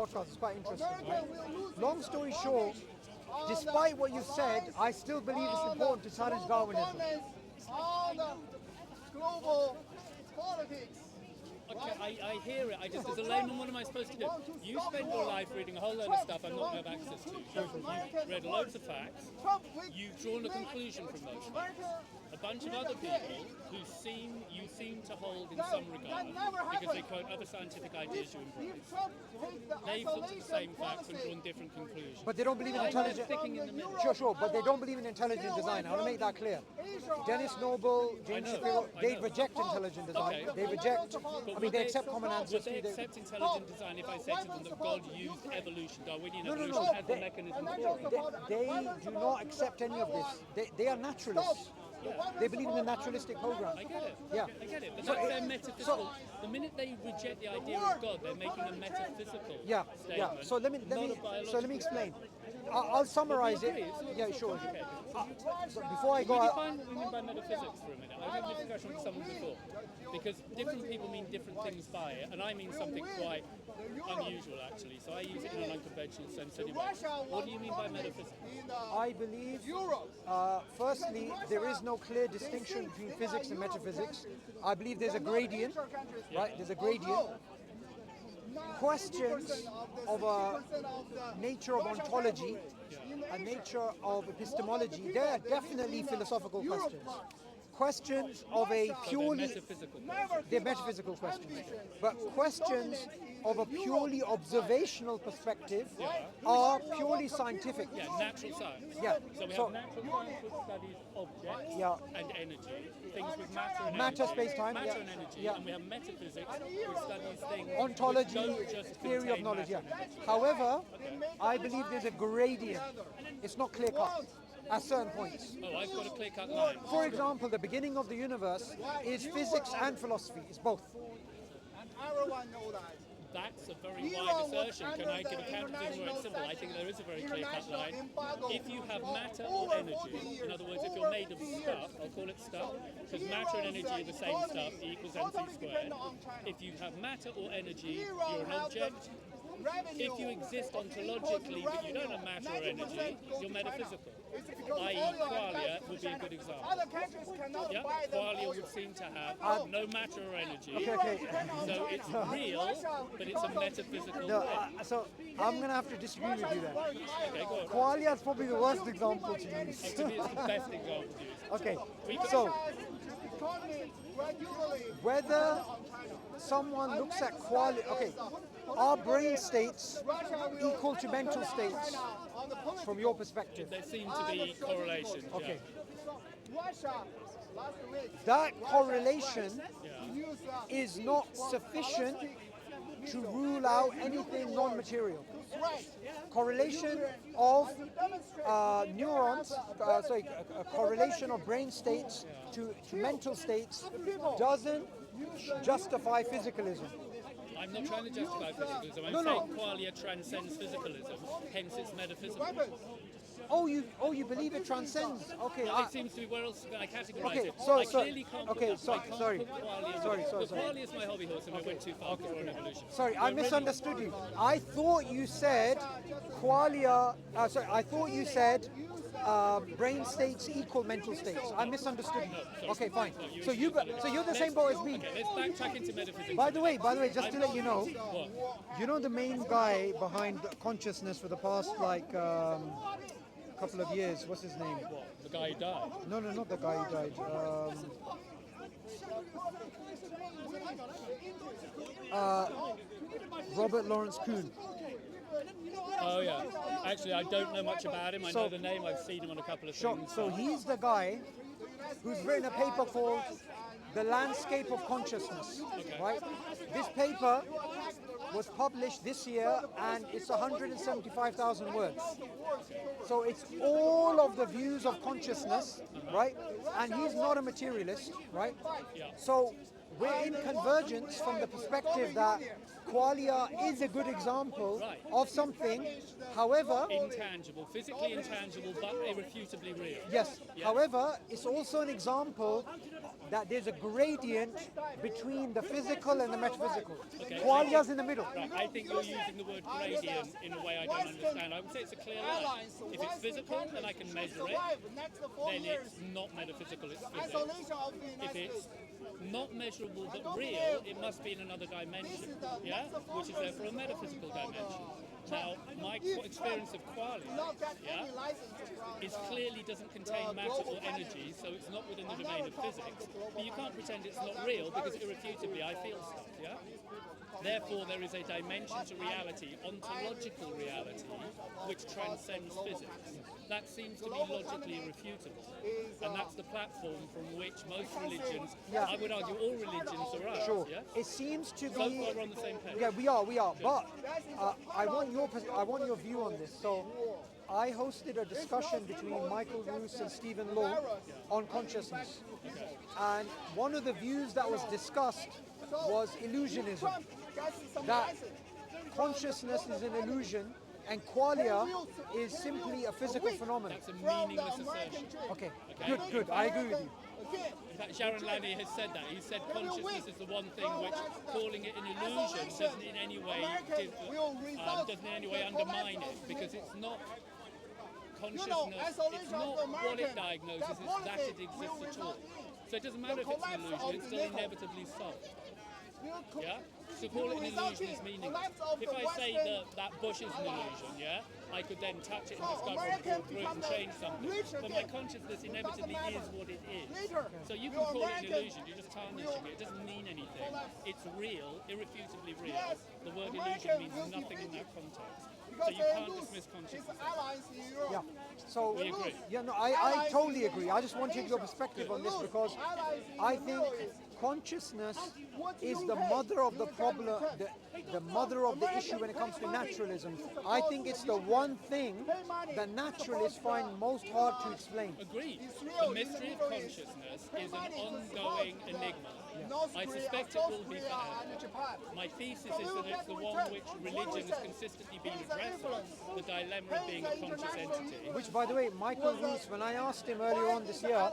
podcast. It's quite interesting. Right? Long story short, despite what you said, I still believe it's important to challenge Darwinism. On the global politics. Okay, I hear it. I just, as a layman, what am I supposed to do? You spend your life reading a whole load of stuff I'm not going to have access to. You've read loads of facts. You've drawn a conclusion from those facts. A bunch of other people who you seem to hold in some regard because they quote other scientific ideas you embrace. They've looked at the same facts and drawn different conclusions. But they don't believe in intelligent. Sure. But they don't believe in intelligent design. I want to make that clear. Dennis Noble, James Shapiro, they reject intelligent design. They reject. They accept common ancestry. Would they accept intelligent design if I said to them that God used evolution, Darwinian evolution, as the mechanism for it? They do not accept any of this. They are naturalists. Yeah. They believe in the naturalistic program. I get it. Yeah. I get it. But that's their metaphysical. The minute they reject the idea of God, they're making a metaphysical statement. Yeah. So let me explain. I'll summarize it. Yeah, sure. Okay. So before I go, define what we mean by metaphysics for a minute. I had this discussion with someone before, because different people mean different things by it, and I mean something quite unusual actually. So I use it in an unconventional sense anyway. What do you mean by metaphysics? I believe, firstly, there is no clear distinction between physics and metaphysics. I believe there's a gradient, right? There's a gradient. Questions of a nature of ontology, a nature of epistemology, they are definitely philosophical questions. Questions of a purely they're metaphysical questions, but questions of a purely observational perspective are purely scientific. Yeah, natural science. Yeah. So we have natural science which studies objects and energy, things with matter and matter, energy, space-time, matter and energy, and we have metaphysics which studies things ontology, which don't just theory of knowledge. matter and energy. However, I believe there's a gradient. It's not clear cut at certain points. Oh, I've got a clear-cut line. For example, the beginning of the universe is physics and philosophy. It's both. And everyone knows that. That's a very wide assertion. Can I give a counter-thing where it's simple? I think there is a very clear-cut line. If you have matter or energy, in other words, if you're made of stuff, I'll call it stuff, because matter and energy are the same stuff, E equals mc squared. If you have matter or energy, you're an object. If you exist ontologically but you don't have matter or energy, you're metaphysical. I.e. qualia would be a good example. Yeah, qualia would seem to have no matter or energy. Okay. So it's real, but it's a metaphysical thing. So I'm going to have to disagree with you then. Okay, go on. Qualia is probably the worst example to use. To me, it's the best example to use. Okay, so whether someone looks at qualia, are brain states equal to mental states from your perspective? There seem to be correlations. Okay. Yeah. That correlation is not sufficient to rule out anything non-material. Correlation of neurons, a correlation of brain states to mental states doesn't justify physicalism. I'm not trying to justify physicalism. I'm saying qualia transcends physicalism, hence it's metaphysical. Oh, you believe it transcends? Okay. It seems to be where else can I categorise Okay, it. so I clearly can't put sorry. qualia is my hobby horse and I went too far for an evolution. Sorry, I misunderstood you. I thought you said qualia. I thought you said brain states equal mental states. I misunderstood you. Okay, fine. So you're the same boat as me. Okay, let's backtrack into metaphysics. By the way, just to let you know, What? you know the main guy behind consciousness for the past couple of years. What's his name? What? The guy who died? No, not the guy who died. Robert Lawrence Kuhn. Oh yeah. Actually, I don't know much about him. I know the name. I've seen him on a couple of things. So he's the guy who's written a paper called "The Landscape of Consciousness." Right? This paper was published this year, and it's 175,000 words. So it's all of the views of consciousness, right? And he's not a materialist, right? Yeah. So we're in convergence from the perspective that qualia is a good example Right. of something. However, Intangible, physically intangible, but irrefutably real. yes. However, it's also an example that there's a gradient between the physical and the metaphysical. Okay. Qualia's in the middle. Right, I think you're using the word gradient in a way I don't understand. I would say it's a clear line. If it's physical and I can measure it, then it's not metaphysical, it's physics. If it's not measurable but real, it must be in another dimension, yeah? Which is therefore a metaphysical dimension. Now, my experience of qualia, yeah, is clearly doesn't contain matter or energy, so it's not within the domain of physics. But you can't pretend it's not real because irrefutably I feel stuff, yeah? Therefore, there is a dimension to reality, ontological reality, which transcends physics. That seems to be logically irrefutable. And that's the platform from which most religions, I would argue all religions are at. Sure. Yeah? It seems to So far be. we're on the same page. Yeah, we are. But I want your view on this. So, I hosted a discussion between Michael Roos and Stephen Law on consciousness, and one of the views that was discussed was illusionism. That consciousness is an illusion, and qualia is simply a physical phenomenon. That's a meaningless assertion. Okay, good. I agree with you. In fact, Sharon Lanny has said that. He said consciousness is the one thing which calling it an illusion doesn't in any way undermine it, because it's not consciousness, it's not what it diagnoses, it's that it exists at all. So it doesn't matter if it's an illusion, it's still inevitably solved. Yeah? So call it an illusion is meaningless. If I say that bush is an illusion, yeah, I could then touch it and discover it, pull through it and change something. But my consciousness inevitably is what it is. So you can call it an illusion, you're just tarnishing it. It doesn't mean anything. It's real, irrefutably real. The word illusion means nothing in that context. So you can't dismiss consciousness. Yeah. So We agree. yeah, no, I totally agree. I just wanted your perspective on this because I think consciousness is the mother of the problem, the mother of the issue when it comes to naturalism. I think it's the one thing that naturalists find most hard to explain. Agreed. The mystery of consciousness is an ongoing enigma. I suspect it will be forever. My thesis is that it's the one which religion has consistently been addressing, the dilemma of being a conscious entity. Which, by the way, Michael Roos, when I asked him earlier on this year,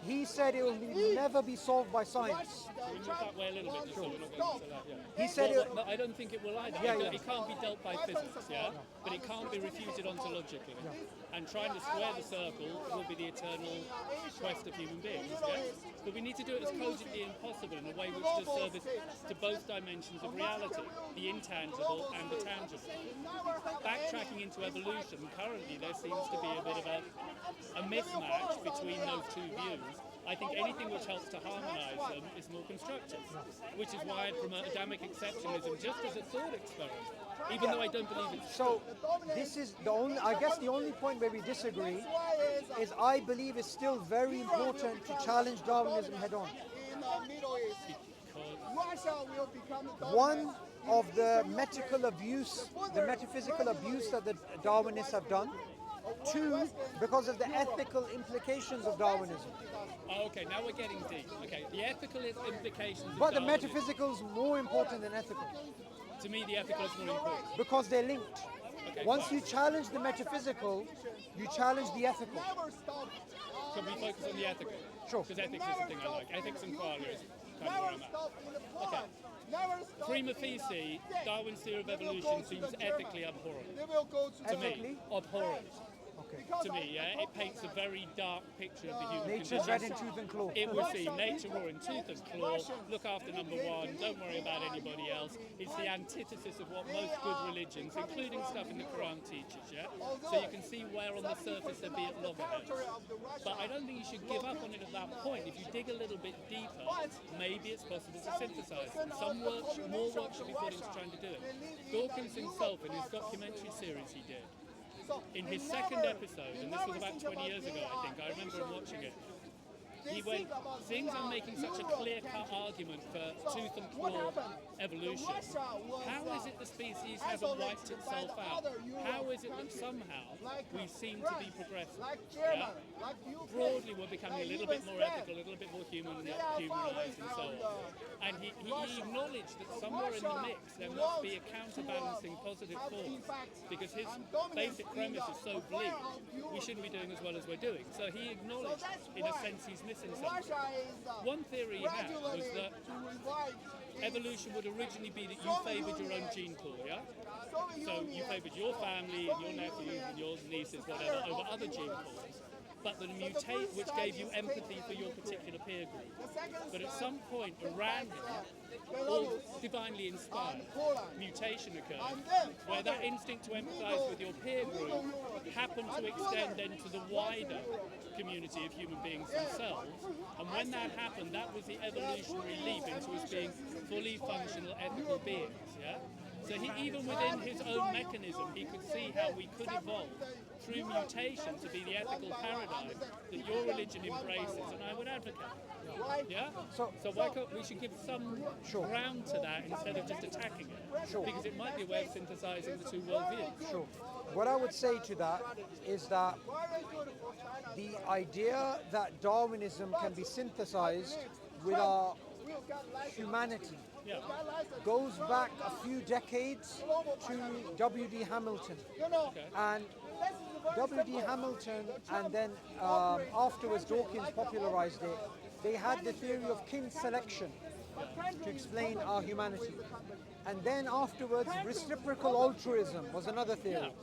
he said it will never be solved by science. Can we move that way a little bit, just so we're not going into that? Yeah. He said Well, no, I don't think it will either. Yeah. It can't be dealt by physics, yeah? But it can't be refuted ontologically. And trying to square the circle will be the eternal quest of human beings, yes? But we need to do it as cogently impossible in a way which does service to both dimensions of reality, the intangible and the tangible. Backtracking into evolution, currently there seems to be a bit of a mismatch between those two views. I think anything which helps to harmonise them is more constructive, which is why I promote Adamic exceptionalism just as a thought experiment, even though I don't believe it's so. This is the only. I guess the only point where we disagree is I believe it's still very important to challenge Darwinism head on. One of the metaphysical abuse that the Darwinists have done. Two, because of the ethical implications of Darwinism. Oh, okay, now we're getting deep. Okay, the ethical implications of But the Darwinism, metaphysical is more important than ethical to me, the ethical is more important. because they're linked. Okay, Once fine. you challenge the metaphysical, you challenge the ethical. Can we focus on the ethical? Sure. Because ethics is the thing I like. Ethics and qualia is kind of where I'm at. Okay. Prima facie, Darwin's theory of evolution seems ethically abhorrent. To me, Ethically? abhorrent. Okay. To me, yeah, it paints a very dark picture of the human Nature's condition. red in tooth and claw. It will seem nature raw in tooth and claw, look after number one, don't worry about anybody else. It's the antithesis of what most good religions, including stuff in the Quran, teaches, yeah? So you can see where on the surface there be at loggerheads. But I don't think you should give up on it at that point. If you dig a little bit deeper, maybe it's possible to synthesize them. More work should be put into trying to do it. Dawkins himself, in his documentary series he did, in his second episode, and this was about 20 years ago, I think, I remember him watching it, he went, seeing I'm making such a clear-cut argument for tooth and claw evolution, how is it the species hasn't wiped itself out? How is it that somehow we seem to be progressing? Yeah? Broadly, we're becoming a little bit more ethical, a little bit more humanized, and so on. And he acknowledged that somewhere in the mix there must be a counterbalancing positive force, because his basic premise is so bleak, we shouldn't be doing as well as we're doing. So he acknowledged, in a sense, he's missing something. One theory he had was that evolution would originally be that you favoured your own gene pool, yeah? So you favoured your family and your nephews and your nieces, whatever, over other gene pools. But the mutate, which gave you empathy for your particular peer group. But at some point, around it, all divinely inspired, mutation occurred, where that instinct to empathise with your peer group happened to extend then to the wider community of human beings themselves. And when that happened, that was the evolutionary leap into us being fully functional ethical beings. Yeah? So even within his own mechanism, he could see how we could evolve through mutation to be the ethical paradigm that your religion embraces, and I would advocate. Yeah? So why can't we should give some ground to that instead of just attacking it? Because it might be a way of synthesizing the two worldviews. Sure. What I would say to that is that the idea that Darwinism can be synthesized with our humanity goes back a few decades to W.D. Hamilton. And W.D. Hamilton, and then afterwards Dawkins popularized it. They had the theory of kin selection to explain our humanity. And then afterwards, reciprocal altruism was another theory.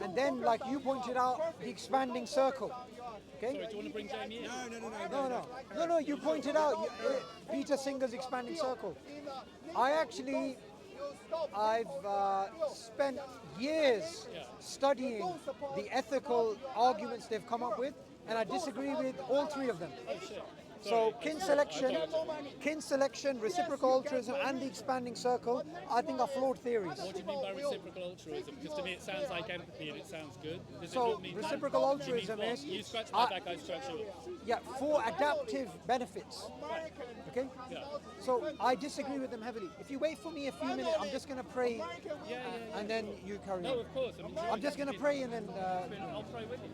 And then, like you pointed out, the expanding circle. Okay? Sorry, do you want to bring Jamie in? No, you pointed out Peter Singer's expanding circle. I've spent years studying the ethical arguments they've come up with, and I disagree with all three of them. So kin selection, reciprocal altruism, and the expanding circle, I think are flawed theories. What do you mean by reciprocal altruism? Because to me it sounds like empathy and it sounds good. Does So it not mean reciprocal altruism is you scratch my back, I scratch yours. Yeah, for adaptive benefits. Okay? Yeah. So I disagree with them heavily. If you wait for me a few minutes, I'm just going to pray, and then you carry on. No, of course. I mean, I'm just going to pray and then. I'll pray with you.